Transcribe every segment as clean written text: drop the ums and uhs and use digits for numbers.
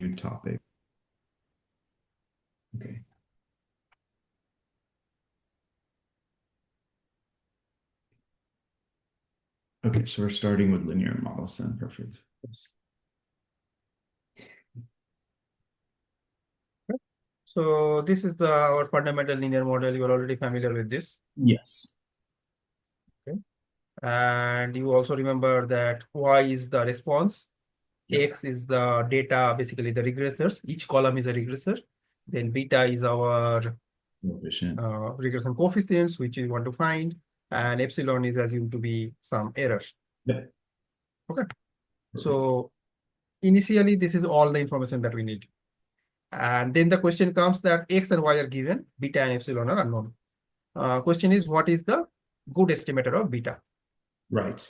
new topic. Okay. Okay, so we're starting with linear models then. Perfect. Yes. So this is our fundamental linear model. You're already familiar with this. Yes. Okay. And you also remember that Y is the response, Yes. X is the data, basically the regressors. Each column is a regressor. Then beta is our Coefficient. regression coefficients, which we want to find. And epsilon is assumed to be some error. Yep. Okay. Perfect. So initially, this is all the information that we need. And then the question comes that X and Y are given, beta and epsilon are unknown. Question is, what is the good estimator of beta? Right.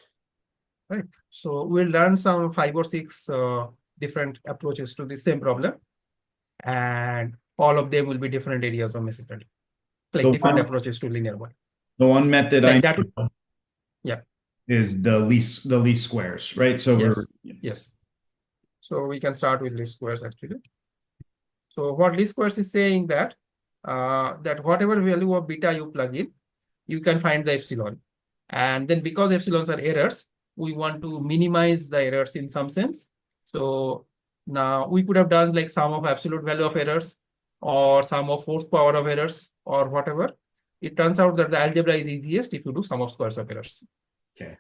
Right. So we'll learn some 5 or 6 different approaches to the same problem, and all of them will be different areas of machine learning, like The different one approaches to linear one. the one method I Like that. know Yeah. is the least squares, right? So we're Yes. yes. Yes. So we can start with least squares actually. So what least squares is saying that that whatever value of beta you plug in, you can find the epsilon. And then because epsilons are errors, we want to minimize the errors in some sense. So now we could have done like sum of absolute value of errors or sum of force power of errors or whatever. It turns out that the algebra is easiest if you do sum of squares of errors. Okay.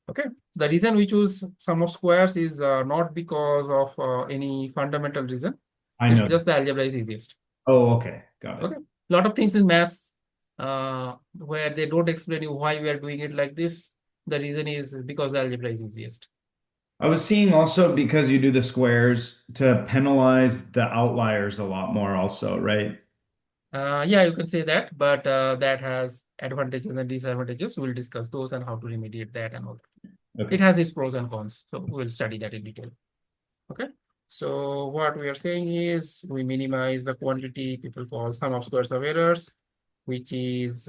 Okay. The reason we choose sum of squares is not because of any fundamental reason. I It's know. just the algebra is easiest. Oh, okay. Got it. Okay. A lot of things in maths where they don't explain you why we are doing it like this. The reason is because the algebra is easiest. I was seeing also because you do the squares to penalize the outliers a lot more also, right? Yeah, you can say that, but that has advantages and disadvantages. We'll discuss those and how to remediate that and all that. It Okay. has its pros and cons. So we'll study that in detail. Okay. So what we are saying is we minimize the quantity people call sum of squares of errors, which is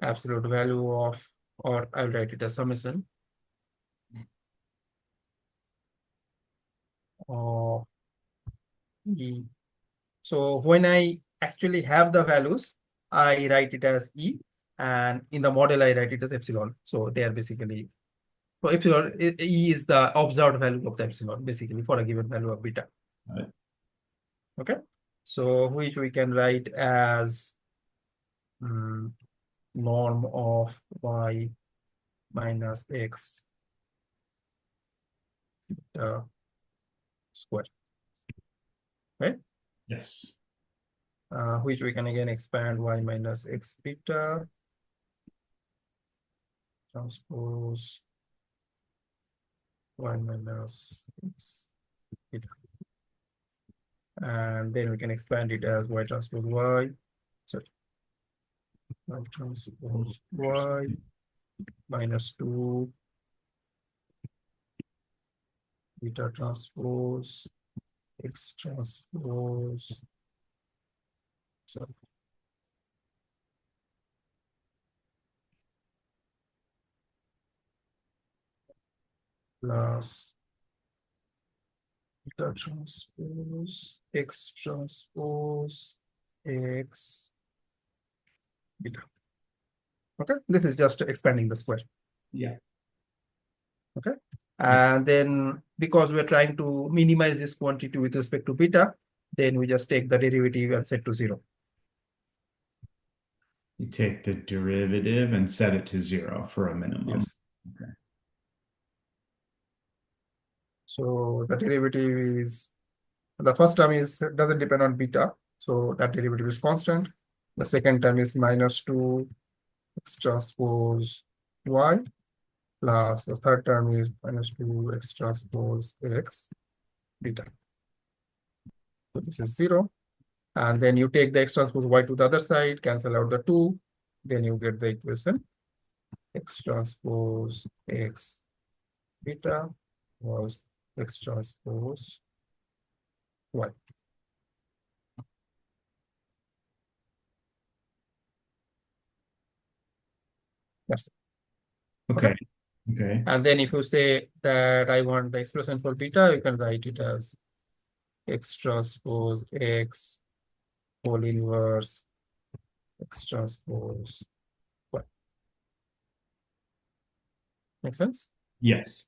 absolute value of, or I'll write it as summation of E. So when I actually have the values, I write it as E, and in the model, I write it as epsilon. So they are basically, so epsilon, E is the observed value of the epsilon, basically for a given value of beta. Got it. Okay. So which we can write as norm of Y minus X square, right? Yes. Which we can again expand Y minus X beta transpose Y minus X beta. And then we can expand it as Y transpose Y. Sorry, Y transpose Y minus 2 beta transpose X transpose. Sorry. Plus beta transpose X transpose X beta. Okay, this is just expanding the square. Yeah. Okay. And then because we're trying to minimize this quantity with respect to beta, then we just take the derivative and set to 0. You take the derivative and set it to 0 for a minimum. Yes. Okay. So the derivative is, the first term is doesn't depend on beta. So that derivative is constant. The second term is minus 2 x transpose y, plus the third term is minus 2 x transpose x beta. So this is 0. And then you take the x transpose y to the other side, cancel out the 2, then you get the equation x transpose x beta was x transpose y. That's it. Okay. Okay. Okay. And then if you say that I want the expression for beta, you can write it as x transpose x whole inverse x transpose y. Make sense? Yes.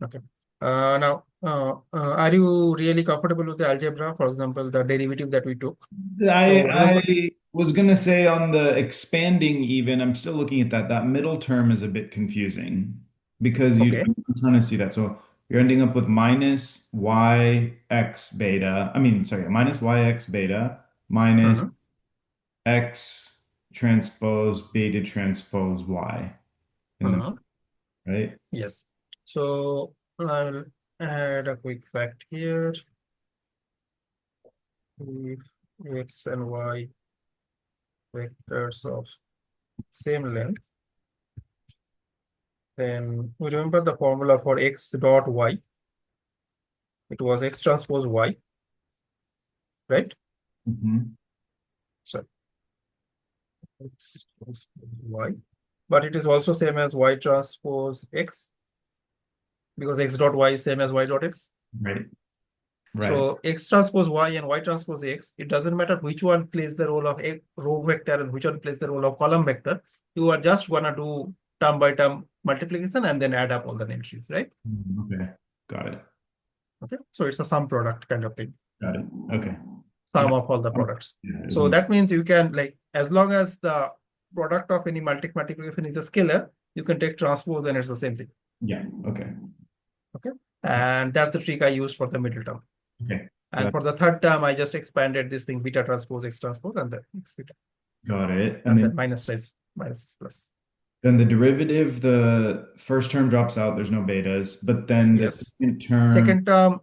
Okay. Now, are you really comfortable with the algebra? For example, the derivative that we took. I So remember, I was gonna say on the expanding even, I'm still looking at that. That middle term is a bit confusing because okay. I'm trying to see that. So you're ending up with minus yx beta. I mean, sorry, minus yx beta minus Mhm, x transpose beta transpose y in the mhm. right? Yes. So I'll add a quick fact here. If x and y vectors of same length, then we remember the formula for x dot y. It was x transpose y, right? Mhm. So x transpose y. But it is also same as y transpose x because x dot y is same as y dot x. Right. Right. So x transpose y and y transpose x, it doesn't matter which one plays the role of a row vector and which one plays the role of column vector. You are just gonna do term by term multiplication and then add up all the entries, right? Okay. Got it. Okay. So it's a sum product kind of thing, Got it. Okay. sum Got of all the it. products. Yeah, as So long that means you can like, as long as the product of any multiplication is a scalar, you can take transpose and it's the same thing. yeah. Okay. Okay. And that's the trick I used for the middle term. Okay. And Got for the third term, I just expanded this thing beta transpose x transpose and then x beta. got it. And And then then minus is minus is plus. the derivative, the first term drops out. There's no betas, but then the Yes. second term. Second term,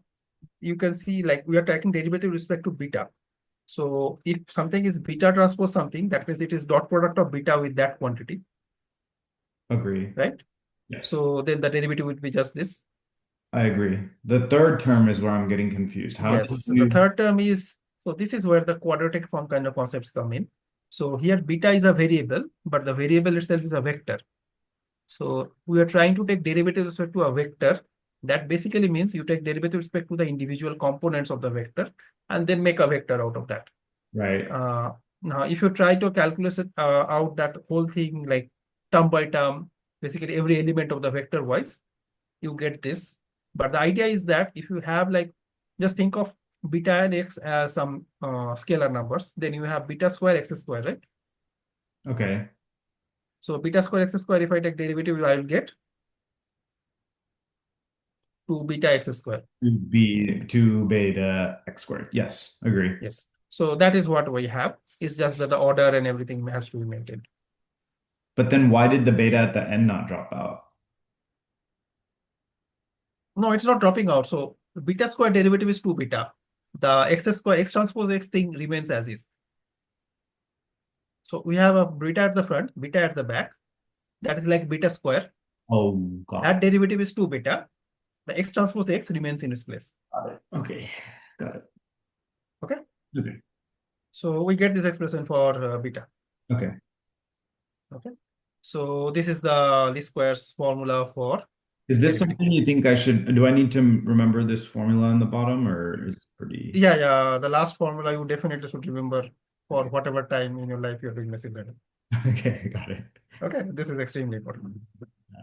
you can see like we are taking derivative with respect to beta. So if something is beta transpose something, that means it is dot product of beta with that quantity, Agree. right? Yes, So then the derivative would be just this. I agree. The third term is where I'm getting confused. How do Yes. So the you? third term is, so this is where the quadratic form kind of concepts come in. So here beta is a variable, but the variable itself is a vector. So we are trying to take derivative with respect to a vector. That basically means you take derivative with respect to the individual components of the vector and then make a vector out of that. Right. Uh, Now, if you try to calculate out that whole thing like term by term, basically every element of the vector wise, you get this. But the idea is that if you have like, just think of beta and x as some scalar numbers, then you have beta square x square, right? Okay. So beta square x square, if I take derivative, I will get 2 beta x square. B two beta x squared. Yes, agree. Yes. So that is what we have. It's just that the order and everything has to be maintained. But then why did the beta at the end not drop out? No, it's not dropping out. So beta square derivative is 2 beta. The x square, x transpose x thing remains as is. So we have a beta at the front, beta at the back. That is like beta square. Oh, got That derivative is 2 beta. The x transpose x remains in its place. it. Okay. Got it. Okay. Okay. So we get this expression for beta. Okay. Okay. So this is the least squares formula for Is this derivative. something you think I should, do I need to remember this formula in the bottom or is it pretty? Yeah, yeah. The last formula you definitely should remember for whatever time in your life you're doing machine learning. Okay, got it. Okay, this is extremely important.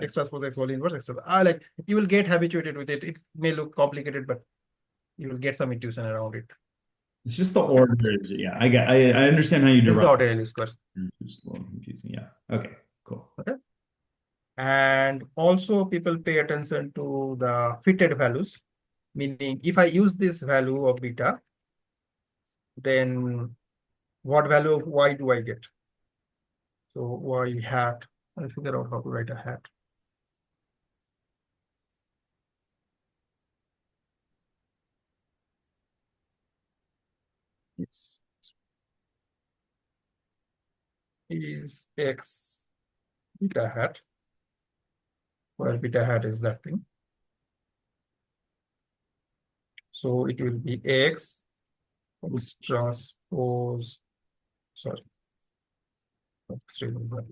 X transpose X whole inverse X. Like you will get habituated with it. It may look complicated, but you will get some intuition around it. It's just the Okay, order. Yeah, I understand how you this is the derive. ordinary least squares. It's just a little confusing. Yeah. Okay, cool. Okay, and also people pay attention to the fitted values, meaning if I use this value of beta, then what value of y do I get? So y hat. I'll figure out how to write a hat. It's is x beta hat, where beta hat is that thing. So it will be x transpose, sorry, x transpose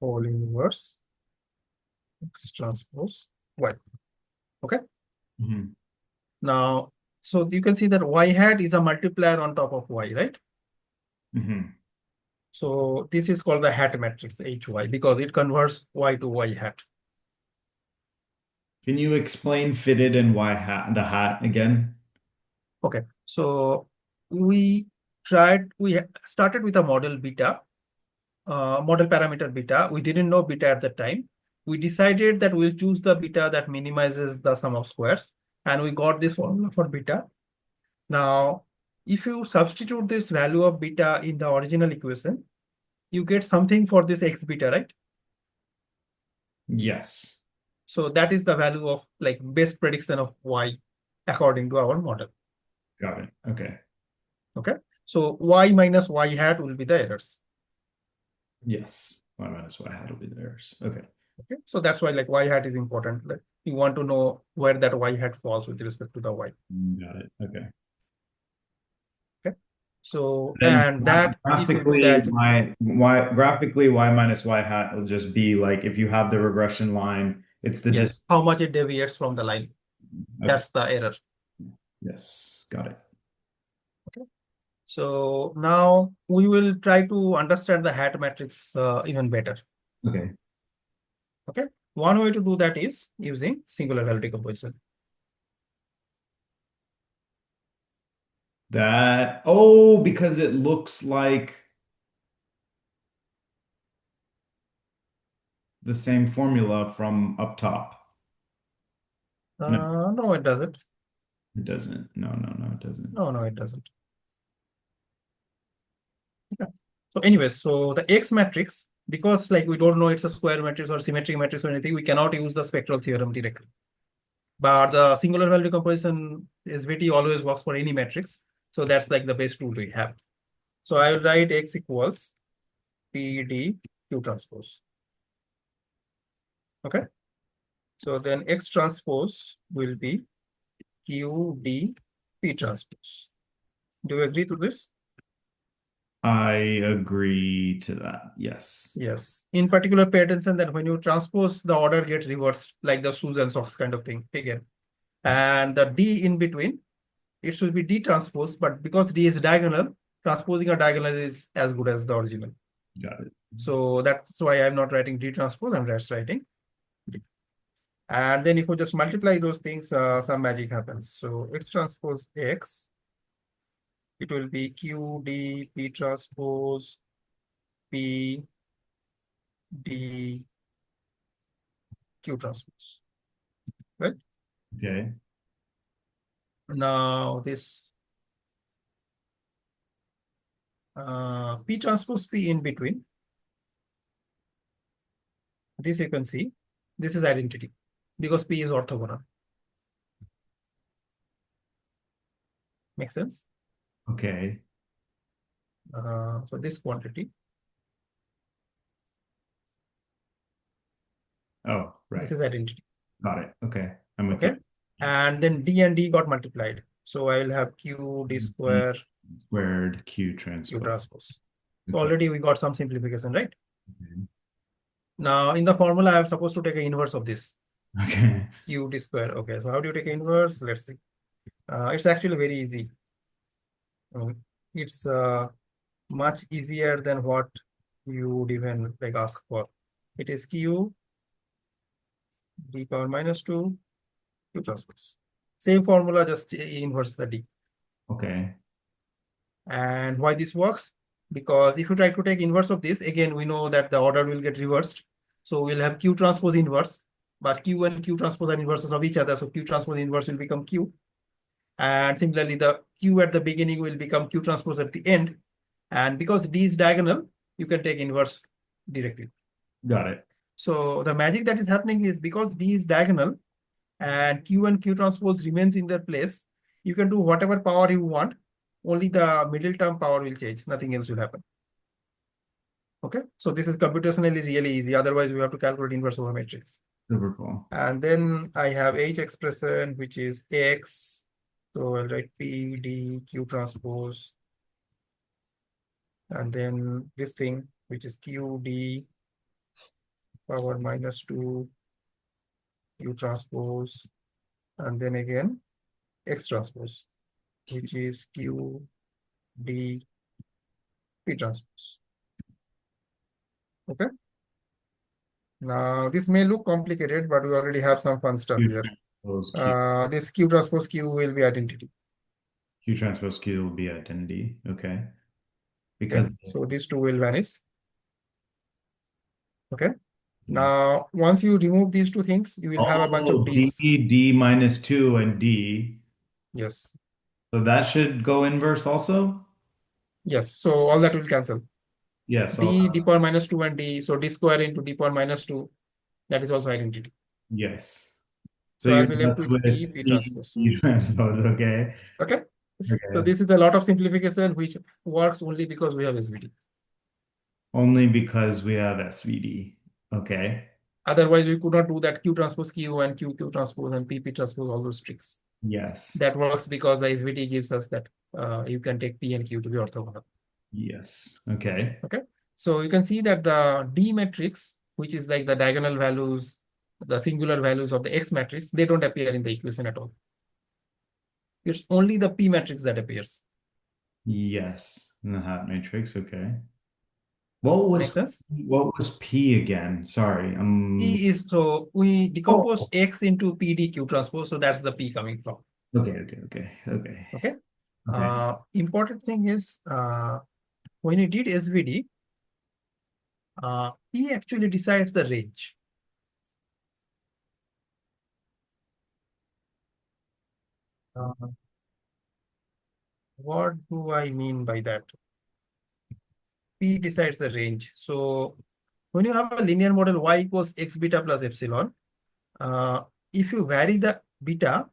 whole inverse X transpose Y. Okay. Hmm. Now, so you can see that Y hat is a multiplier on top of Y, right? Hmm. So this is called the hat matrix HY because it converts Y to Y hat. Can you explain fitted and why hat the hat again? Okay. So we started with a model beta, model parameter beta. We didn't know beta at the time. We decided that we'll choose the beta that minimizes the sum of squares. And we got this formula for beta. Now, if you substitute this value of beta in the original equation, you get something for this x beta, right? Yes. So that is the value of like best prediction of y according to our model. Got it. Okay. Okay. So y minus y hat will be the errors. Yes. Y minus y hat will be theirs. Okay. Okay. So that's why like y hat is important. Like you want to know where that y hat falls with respect to the y. Got it. Okay. Okay. So Then and that if you do graphically, that, y minus y hat will just be like if you have the regression line, it's the distance. yes, how much it deviates from the line. Okay. That's the error. Yes. Got it. Okay. So now we will try to understand the hat matrix even better. Okay. Okay. One way to do that is using singular value decomposition. That, oh, because it looks like the same formula from up top. No, No, it doesn't. it doesn't. No, no, no, it doesn't. No, it doesn't. Okay. So anyways, so the X matrix, because like we don't know it's a square matrix or symmetric matrix or anything, we cannot use the spectral theorem directly. But the singular value decomposition SVT always works for any matrix. So that's like the best tool we have. So I will write X equals PD Q transpose. Okay. So then X transpose will be QD P transpose. Do you agree to this? I agree to that. Yes. Yes. In particular, pay attention that when you transpose, the order gets reversed, like the shoes and socks kind of thing again. And the D in between, it should be D transpose, but because D is diagonal, transposing a diagonal is as good as the original. Got it. So that's why I'm not writing D transpose, I'm just writing D. And then if we just multiply those things, some magic happens. So X transpose X, it will be Q D P transpose P D Q transpose, right? Okay. Now this P transpose P in between, this you can see, this is identity because P is orthogonal. Makes sense? Okay. So this quantity, Oh, this right. is identity, Got it. Okay. I'm with you. okay? And then D and D got multiplied. So I will have Q D E square squared Q Q transpose. transpose. So Okay. already we got some simplification, right? Now in the formula, I'm supposed to take an inverse of this Okay. Q D square. Okay, so how do you take inverse? Let's see. It's actually very easy. It's much easier than what you would even like ask for. It is Q D power minus 2 Q transpose. Same formula, just inverse the D. Okay. And why this works? Because if you try to take inverse of this, again, we know that the order will get reversed. So we'll have Q transpose inverse, but Q and Q transpose are inverses of each other. So Q transpose inverse will become Q. And similarly, the Q at the beginning will become Q transpose at the end. And because D is diagonal, you can take inverse directly. Got it. So the magic that is happening is because D is diagonal and Q transpose remains in their place, you can do whatever power you want. Only the middle term power will change. Nothing else will happen. Okay. So this is computationally really easy. Otherwise, we have to calculate inverse over matrix. Super cool. And then I have H expression, which is X. So I'll write P, D, Q transpose. And then this thing, which is Q, D, power minus 2 Q transpose, and then again X transpose, which is Q D P transpose. Okay. Now this may look complicated, but we already have some fun stuff Q here. transpose Q. This Q transpose Q will be identity. Q transpose Q will be identity. Okay. Okay. Because So these two will vanish. Okay. Now, once you remove these two things, you will have a bunch of oh, D, D's. D minus 2 and D. Yes. So that should go inverse also? Yes. So all that will cancel. Yes, all D power minus 2 and D. So D square into D power minus 2. That is also identity. yes. So So I'll you're be left left with P, with P P, transpose. P transpose. Okay. Okay. So Okay. this is a lot of simplification, which works only because we have SVD. Only because we have SVD. Okay. Otherwise, we could not do that Q transpose Q and Q transpose and P transpose, all those tricks. Yes. That works because the SVD gives us that you can take P and Q to be orthogonal. Yes. Okay. Okay. So you can see that the D matrix, which is like the diagonal values, the singular values of the X matrix, they don't appear in the equation at all. It's only the P matrix that appears. Yes. In the hat matrix. Okay. Make sense? What was P again? Sorry. P is, so we decompose Oh. X into PDQ transpose. So that's the P coming from. Okay. Okay. Okay. Okay. Okay. Okay. Important thing is when you did SVD, P actually decides the range. Uh, what do I mean by that? P decides the range. So when you have a linear model y equals x beta plus epsilon, uh, if you vary the beta,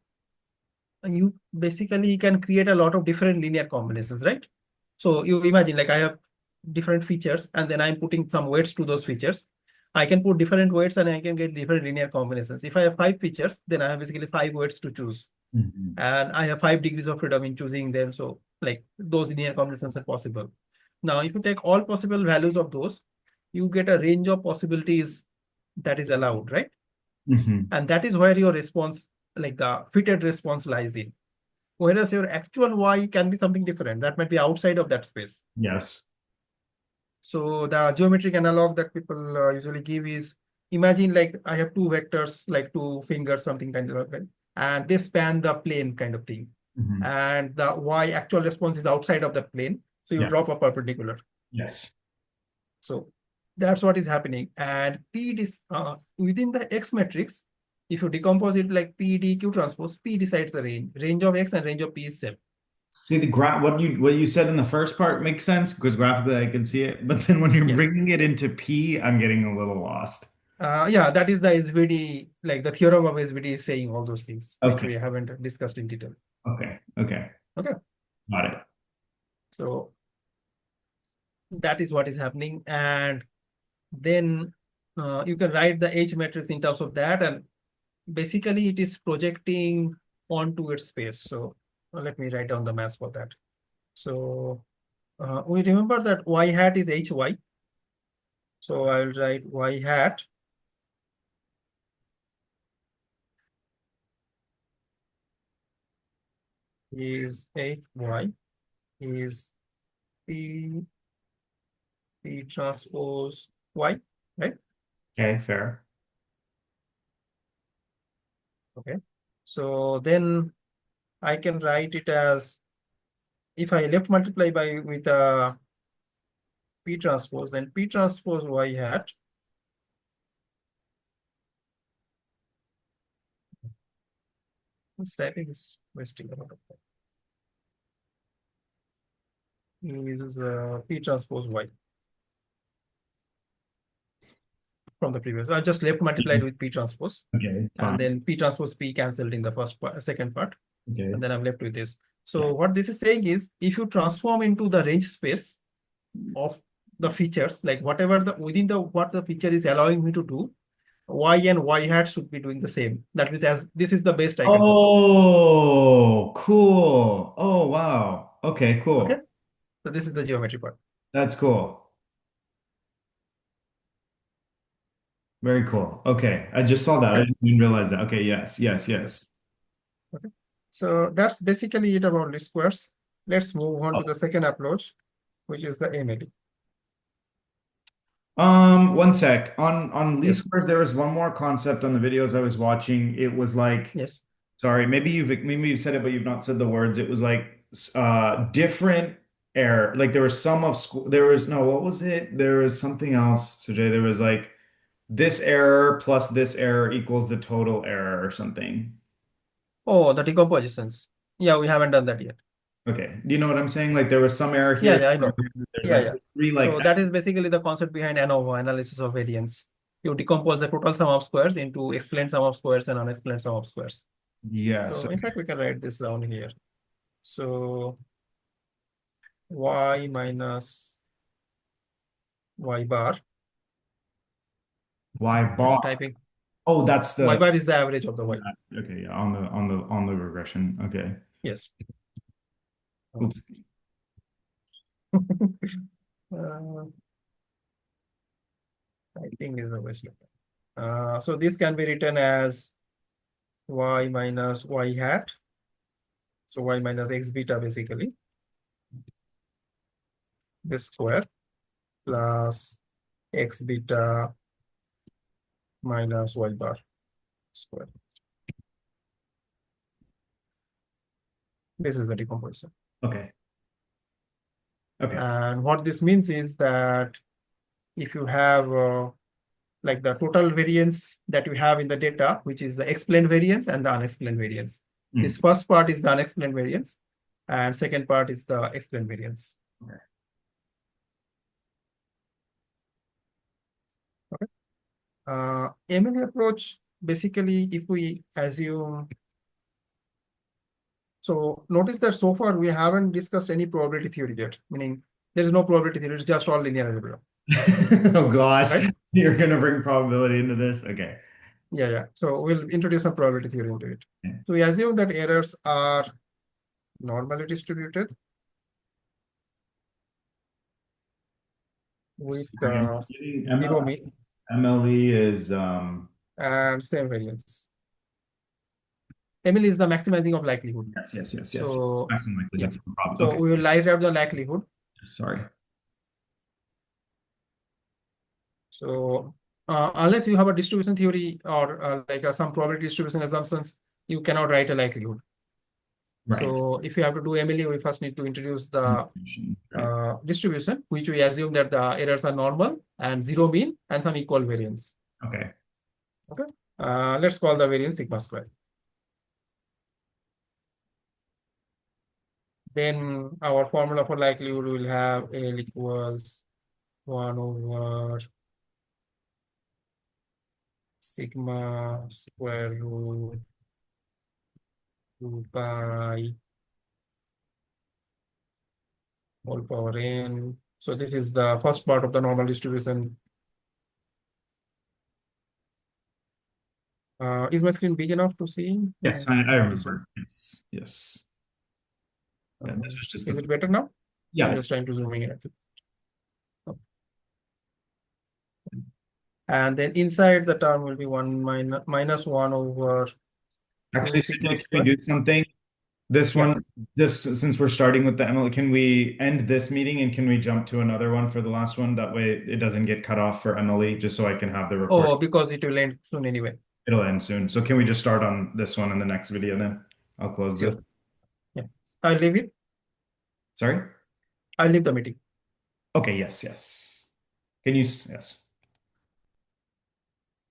you basically can create a lot of different linear combinations, right? So you imagine like I have different features and then I'm putting some weights to those features. I can put different weights and I can get different linear combinations. If I have 5 features, then I have basically 5 weights to choose. Mhm. And I have 5 degrees of freedom in choosing them. So like those linear combinations are possible. Now, if you take all possible values of those, you get a range of possibilities that is allowed, right? Mhm. And that is where your response, like the fitted response lies in. Whereas your actual Y can be something different. That might be outside of that space. Yes. So the geometric analog that people usually give is, imagine like I have two vectors, like two fingers, something kind of like, and they span the plane kind of thing. Mhm. And the Y actual response is outside of the plane. So you Yeah. drop a perpendicular. Yes. So that's what is happening. And within the X matrix, if you decompose it like P, D, Q transpose, P decides the range. Range of X and range of P is same. See the graph. What you said in the first part makes sense because graphically I can see it, but then when you're Yes. bringing it into P, I'm getting a little lost. Yeah, that is the SVD, like the theorem of SVD is saying all those things, which Okay. we haven't discussed in detail. Okay. Okay. Okay. Got it. So that is what is happening. And then you can write the H matrix in terms of that. And basically it is projecting onto its space. So let me write down the mass for that. So we remember that y hat is hy. So I'll write y hat is hy is p p transpose y, right? Okay. Fair. Okay. So then I can write it as, if I left multiply by with p transpose, then p transpose y hat this typing is wasting a lot of time. Is p transpose y from the previous. I just left multiplied with p transpose, Okay. and Fine. then p transpose p cancelled in the first part, second part, Okay. and then I'm left with this. Yeah. So what this is saying is, if you transform into the range space of the features, like whatever the within the what the feature is allowing me to do, y and y hat should be doing the same. That means as this is the best I can do. Oh, cool. Oh, wow. Okay, Okay, cool. so this is the geometry part. That's cool. Very cool. Okay. I just saw that. I Okay. didn't even realize that. Okay. Yes. Yes. Yes. Yes. Okay. So that's basically it about least squares. Let's move on Oh. to the second approach, which is the MLE. One sec. On least Yes. squares, there was one more concept on the videos I was watching. It was like, Yes. sorry, maybe you've said it, but you've not said the words. It was like different error. Like there was some of school. There was no, what was it? There was something else, Sujay. There was like this error plus this error equals the total error or something. Oh, the decompositions. Yeah, we haven't done that yet. Okay. Do you know what I'm saying? Like there was some error Yeah, here. yeah, I know. There's Yeah, like yeah. three like So that is basically the concept behind ANOVA, analysis of variance. You decompose the total sum of squares into explained sum of squares and unexplained sum of squares. yes. So in fact, we can write this down here. So y minus y bar. Y I'm bar. typing Oh, that's y the bar is the average of the y. okay, yeah, on the regression. Okay. Yes. Oops. Uh, typing is always like so this can be written as y minus y hat. So y minus x beta basically, this square plus x beta minus y bar square. This is the decomposition. Okay. Okay. And what this means is that if you have like the total variance that you have in the data, which is the explained variance and the unexplained variance. This Mm. first part is the unexplained variance, and second part is the explained variance. Okay. Okay. ML approach, basically, if we assume, so notice that so far we haven't discussed any probability theory yet, meaning there is no probability theory, it's just all linear algebra, Oh gosh, right? you're gonna bring probability into this. Okay. Yeah, yeah. So we'll introduce some probability theory into it. Okay. So we assume that errors are normally distributed with Sorry, I'm getting zero mean MLE is and same variance. ML is the maximizing of likelihood. yes, yes, yes, yes. So Maximum yeah. likelihood for problem. So Okay. we will light up the likelihood. Sorry. So unless you have a distribution theory or some probability distribution assumptions, you cannot write a likelihood. Right. So if you have to do MLE, we first need to introduce the Right. distribution, which we assume that the errors are normal and zero mean and some equal variance. Okay. Okay. Let's call the variance sigma square. Then our formula for likelihood will have L equals 1 over sigma square root 2 pi whole power n. So this is the first part of the normal distribution. Is my screen big enough to see? Yes, I This one. remember. Yes. Yes. Yeah, this was just Is the it better now? I'm yeah. just trying to zoom in. And then inside the term will be minus 1 over 2 Actually, sigma Sujay, can we square. do something? This Yeah. one, this since we're starting with the ML, can we end this meeting and can we jump to another one for the last one? That way it doesn't get cut off for MLE, just so I can have the record. Oh, because it will end soon anyway. It'll end soon. So can we just start on this one in the next video then? I'll close this. Sure. Yeah. I'll leave it. Sorry? I'll leave the meeting. Okay, yes, yes. Can you, yes.